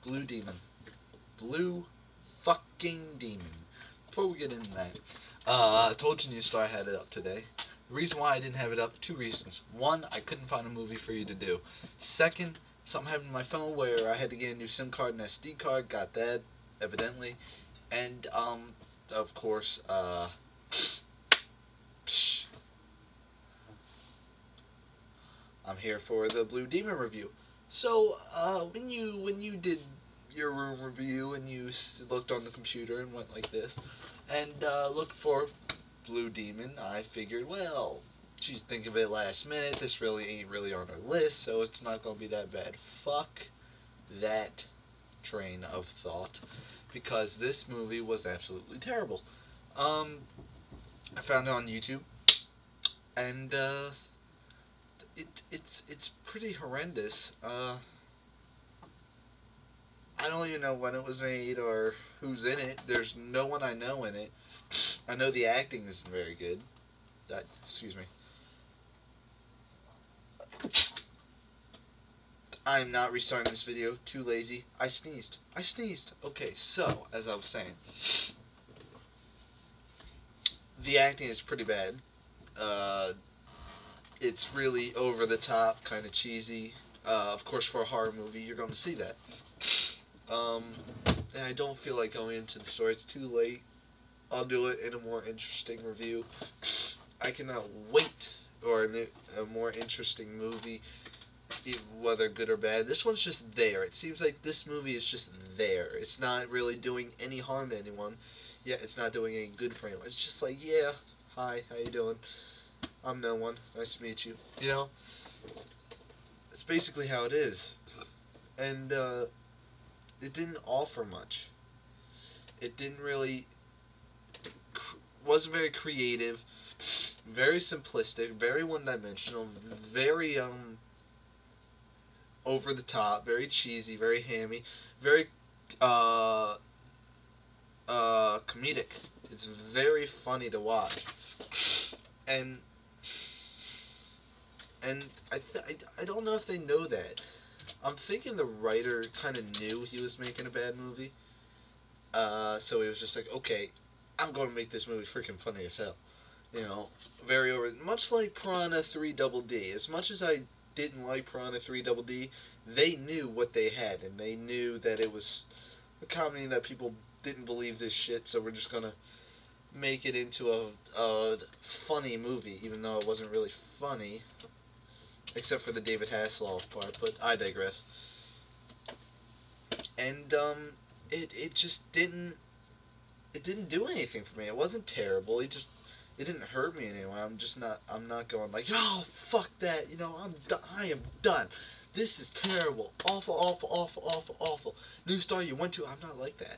Blue Demon. Blue fucking Demon. Before we get into that, I told you New Star had it up today. The reason why I didn't have it up, two reasons. One, I couldn't find a movie for you to do. Second, something happened to my phone where I had to get a new SIM card and SD card. Got that, evidently. And, of course, I'm here for the Blue Demon review. So, when you did your room review and you looked on the computer and went like this, and looked for Blue Demon, I figured, well, she's thinking of it last minute. This really ain't really on her list, so it's not gonna be that bad. Fuck that train of thought, because this movie was absolutely terrible. I found it on YouTube, and it's pretty horrendous. I don't even know when it was made or who's in it. There's no one I know in it. I know the acting isn't very good. Excuse me. I'm not restarting this video. Too lazy. I sneezed. Okay, so, as I was saying, the acting is pretty bad. It's really over the top, kind of cheesy. Of course, for a horror movie, you're going to see that. And I don't feel like going into the story. It's too late. I'll do it in a more interesting review. I cannot wait for a more interesting movie, whether good or bad. This one's just there. It seems like this movie is just there. It's not really doing any harm to anyone. Yeah, it's not doing any good for anyone. It's just like, yeah, hi, how you doing? I'm no one. Nice to meet you. You know? It's basically how it is. And, it didn't offer much. It didn't really... wasn't very creative. Very simplistic. Very one-dimensional. Very, over the top. Very cheesy. Very hammy. Very, comedic. It's very funny to watch. And I don't know if they know that. I'm thinking the writer kind of knew he was making a bad movie. So he was just like, okay, I'm going to make this movie freaking funny as hell. You know, very over... Much like Piranha 3 Double D. As much as I didn't like Piranha 3 Double D, they knew what they had. And they knew that it was a comedy that people didn't believe this shit. So we're just going to make it into a funny movie. Even though it wasn't really funny. Except for the David Hasselhoff part, but I digress. And, it just didn't do anything for me. It wasn't terrible. It didn't hurt me anyway. I'm not going like, oh, fuck that, you know, I am done. This is terrible. Awful, awful, awful, awful, awful. New Star you went to, I'm not like that.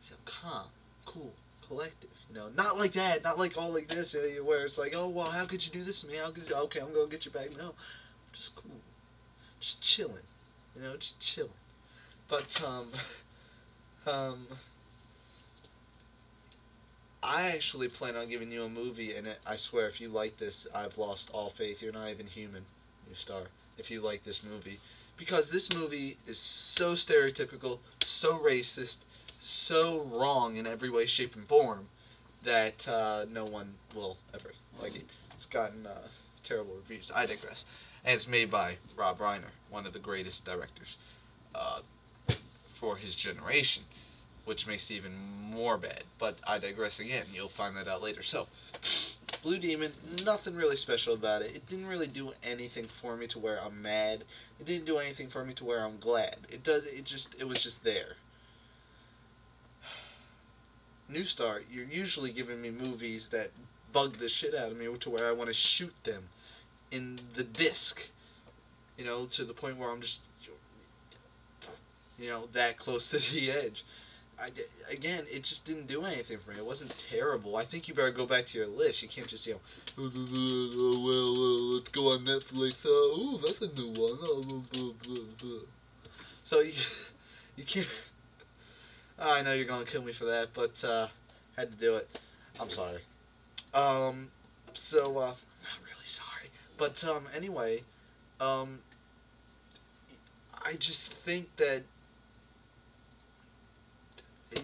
See, I'm calm, cool, collective, you know, not like that, not like all like this, where it's like, oh, well, how could you do this to me? How could you, okay, I'm gonna get you back. No, I'm just cool, just chilling, you know, just chilling. But, I actually plan on giving you a movie, and I swear, if you like this, I've lost all faith. You're not even human, New Star, if you like this movie. Because this movie is so stereotypical, so racist, so wrong in every way, shape, and form, that no one will ever like it. It's gotten terrible reviews. I digress. And it's made by Rob Reiner, one of the greatest directors for his generation, which makes it even more bad. But I digress again. You'll find that out later. So, Blue Demon, nothing really special about it. It didn't really do anything for me to where I'm mad. It didn't do anything for me to where I'm glad. It was just there. New Star, you're usually giving me movies that bug the shit out of me to where I want to shoot them in the disc. You know, to the point where I'm just, you know, that close to the edge. Again, it just didn't do anything for me. It wasn't terrible. I think you better go back to your list. You can't just, you know, well, let's go on Netflix. Oh, that's a new one. So you can't. I know you're gonna kill me for that, but had to do it. I'm sorry. I'm not really sorry. But anyway, I just think that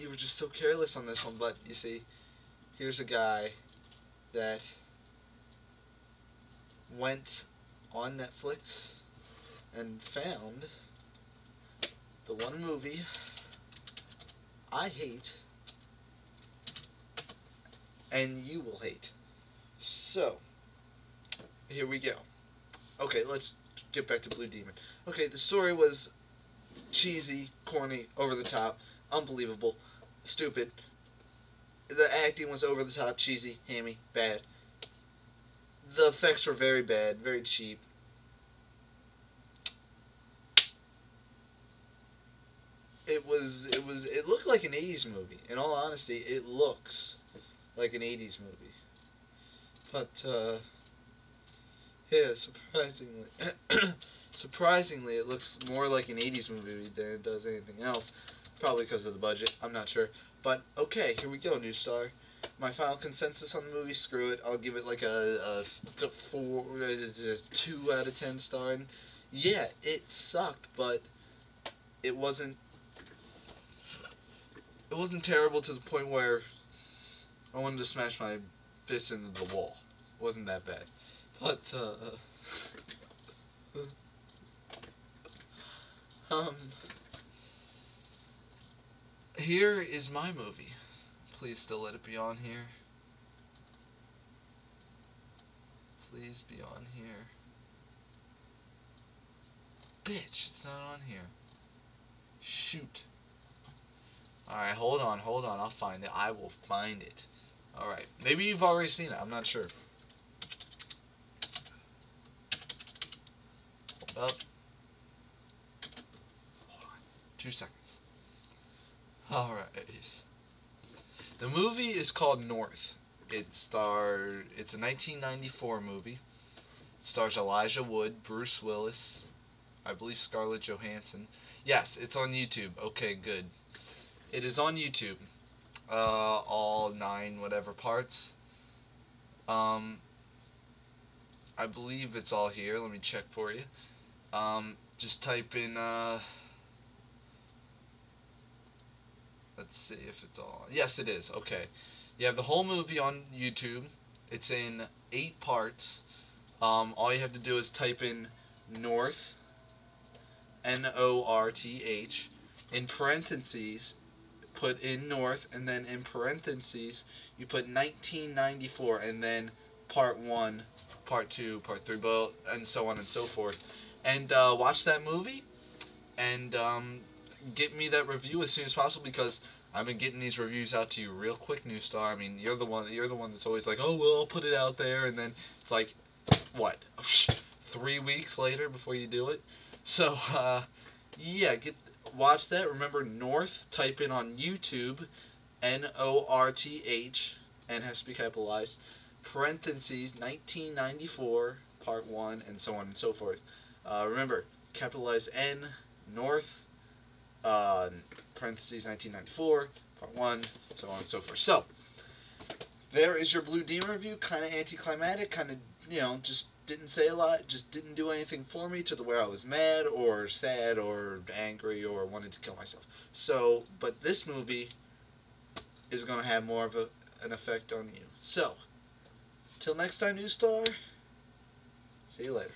you were just so careless on this one. But you see, here's a guy that went on Netflix and found the one movie I hate and you will hate. So, here we go. Okay, let's get back to Blue Demon. Okay, the story was cheesy, corny, over the top, unbelievable, stupid. The acting was over the top, cheesy, hammy, bad. The effects were very bad, very cheap. It looked like an 80s movie. In all honesty, it looks like an 80s movie. But, yeah, surprisingly, it looks more like an 80s movie than it does anything else. Probably because of the budget, I'm not sure. But, okay, here we go, New Star. My final consensus on the movie, screw it. I'll give it like a 2 out of 10 star. And yeah, it sucked, but it wasn't terrible to the point where I wanted to smash my fist into the wall. It wasn't that bad. But, here is my movie. Please still let it be on here. Please be on here. Bitch, it's not on here. Shoot. Alright, hold on. I'll find it. I will find it. Alright. Maybe you've already seen it. I'm not sure. Hold up. Hold on. 2 seconds. Alright. The movie is called North. It's a 1994 movie. It stars Elijah Wood, Bruce Willis, I believe Scarlett Johansson. Yes, it's on YouTube. Okay, good. It is on YouTube. All 9 whatever parts. I believe it's all here. Let me check for you. Just type in, let's see if it's all on. Yes, it is. Okay. You have the whole movie on YouTube. It's in 8 parts. All you have to do is type in North, North, in parentheses, put in North, and then in parentheses, you put 1994, and then part 1, part 2, part 3, and so on and so forth. And watch that movie, and get me that review as soon as possible, because I've been getting these reviews out to you real quick, New Star. I mean, you're the one that's always like, oh, well, I'll put it out there, and then it's like, what, 3 weeks later before you do it? So, yeah, watch that. Remember, North, type in on YouTube, North, N has to be capitalized, parentheses, 1994, part 1, and so on and so forth. Remember, capitalize N, North, parentheses, 1994, part 1, so on and so forth. So, there is your Blue Demon review. Kind of anticlimactic, kind of, just didn't say a lot, just didn't do anything for me to the where I was mad or sad or angry or wanted to kill myself. So, but this movie is going to have more of an effect on you. So, till next time, New Star, see you later.